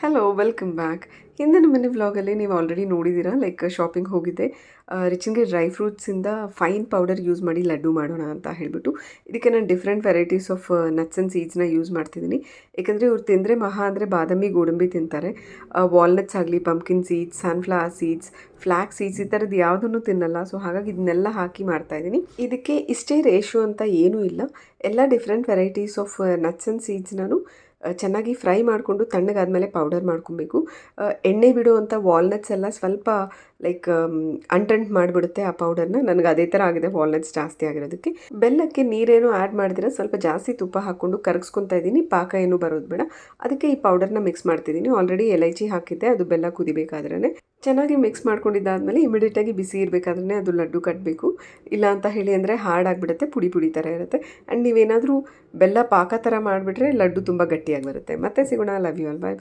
Hello welcome back. ಹಿಂದಿನ mini ವ್ಲಾಗಲ್ಲಿ ನೀವು ಆಲ್ರೆಡಿ ನೋಡಿದ್ದೀರಾ, ಲೈಕ್ ಶಾಪಿಂಗ್ ಹೋಗಿದ್ದೆ. ರಿಚನ್ಗೆ ಡ್ರೈ ಫ್ರೂಟ್ಸಿಂದ ಫೈನ್ ಪೌಡರ್ ಯೂಸ್ ಮಾಡಿ ಲಡ್ಡು ಮಾಡೋಣ ಅಂತ ಹೇಳಿಬಿಟ್ಟು ಇದಕ್ಕೆ ನಾನು different varieties of nuts and ಸೀಡ್ಸ್ನ ಯೂಸ್ ಮಾಡ್ತಿದ್ದೀನಿ. ಏಕೆಂದರೆ ಇವ್ರು ತಿಂದರೆ ಮಹಾ ಅಂದರೆ ಬಾದಾಮಿ ಗೋಡಂಬಿ ತಿಂತಾರೆ. ವಾಲ್ನಟ್ಸ್ ಆಗಲಿ, pumpkin seeds, sunflower seeds, flax seeds ಈ ಥರದ್ದು ಯಾವುದನ್ನು ತಿನ್ನಲ್ಲ. ಸೊ ಹಾಗಾಗಿ ಇದನ್ನೆಲ್ಲ ಹಾಕಿ ಮಾಡ್ತಾಯಿದ್ದೀನಿ. ಇದಕ್ಕೆ ಇಷ್ಟೇ ರೇಷು ಅಂತ ಏನೂ ಇಲ್ಲ. ಎಲ್ಲ different varieties of nuts and ಸೀಡ್ಸ್ನೂ ಚೆನ್ನಾಗಿ ಫ್ರೈ ಮಾಡಿಕೊಂಡು ತಣ್ಣಗಾದಮೇಲೆ ಪೌಡರ್ ಮಾಡ್ಕೊಬೇಕು. ಎಣ್ಣೆ ಬಿಡುವಂಥ ವಾಲ್ನಟ್ಸ್ ಎಲ್ಲ ಸ್ವಲ್ಪ ಲೈಕ್ ಅಂಟಂಟ್ ಮಾಡಿಬಿಡುತ್ತೆ ಆ ಪೌಡರ್ನ. ನನಗೆ ಅದೇ ಥರ ಆಗಿದೆ ವಾಲ್ನಟ್ಸ್ ಜಾಸ್ತಿ ಆಗಿರೋದಕ್ಕೆ. ಬೆಲ್ಲಕ್ಕೆ ನೀರೇನು ಆ್ಯಡ್ ಮಾಡಿದ್ರೆ ಸ್ವಲ್ಪ ಜಾಸ್ತಿ ತುಪ್ಪ ಹಾಕ್ಕೊಂಡು ಕರಗಿಸ್ಕೊತಾ ಇದ್ದೀನಿ. ಪಾಕ ಏನು ಬರೋದು ಬೇಡ. ಅದಕ್ಕೆ ಈ ಪೌಡರ್ನ ಮಿಕ್ಸ್ ಮಾಡ್ತಿದ್ದೀನಿ. ಆಲ್ರೆಡಿ ಎಲೈಚಿ ಹಾಕಿದ್ದೆ, ಅದು ಬೆಲ್ಲ ಕುದಿಬೇಕಾದ್ರೇ ಚೆನ್ನಾಗಿ ಮಿಕ್ಸ್ ಮಾಡ್ಕೊಂಡಿದ್ದಾದಮೇಲೆ ಇಮಿಡಿಯೇಟಾಗಿ ಬಿಸಿ ಇರಬೇಕಾದ್ರೆ ಅದು ಲಡ್ಡು ಕಟ್ಟಬೇಕು. ಇಲ್ಲ ಅಂತ ಹೇಳಿ ಅಂದರೆ ಹಾರ್ಡಾಗಿಬಿಡುತ್ತೆ, ಪುಡಿ ಪುಡಿ ಥರ ಇರುತ್ತೆ. ಆ್ಯಂಡ್ ನೀವೇನಾದರೂ ಬೆಲ್ಲ ಪಾಕ ಥರ ಮಾಡಿಬಿಟ್ರೆ ಲಡ್ಡು ತುಂಬ ಗಟ್ಟಿಯಾಗಿ ಬರುತ್ತೆ. ಮತ್ತೆ ಸಿಗೋಣ. Love you all. ಬಾಯ್.